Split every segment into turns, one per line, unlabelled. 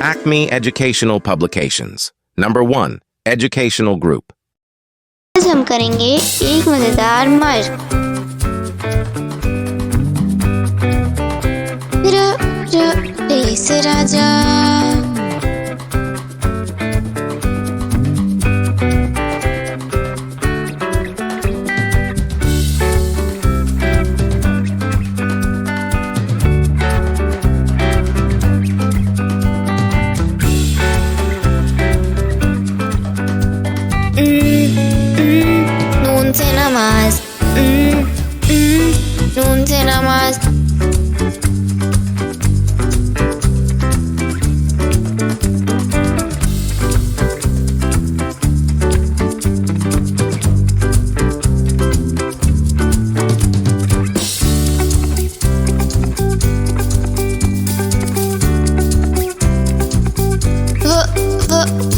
Acme Educational Publications. Number 1. Educational Group.
आज हम करेंगे एक मजेदार मशक। रे से राजा, नून से नमाज, नून से नमाज।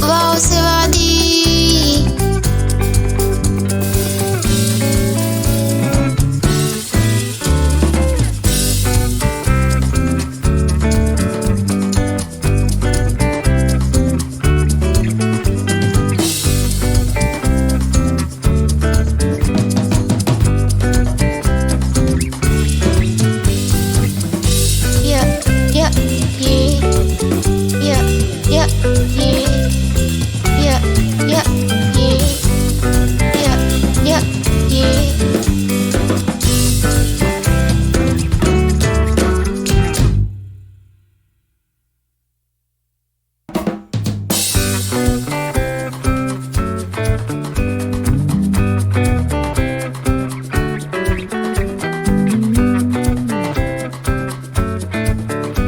वाव से वादी,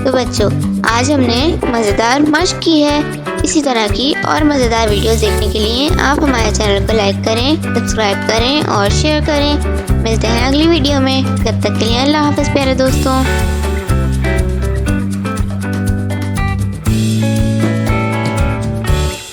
तो बच्चों, आज हमने मज़ेदार मशक की है। इसी तरह की और मज़ेदार वीडियोस देखने के लिए आप हमारे चैनल को लाइक करें, सब्सक्राइब करें और शेयर करें। मिलते हैं अगली वीडियो में। तब तक के लिए अल्लाह हाफ़िज़ प्यारे दोस्तों।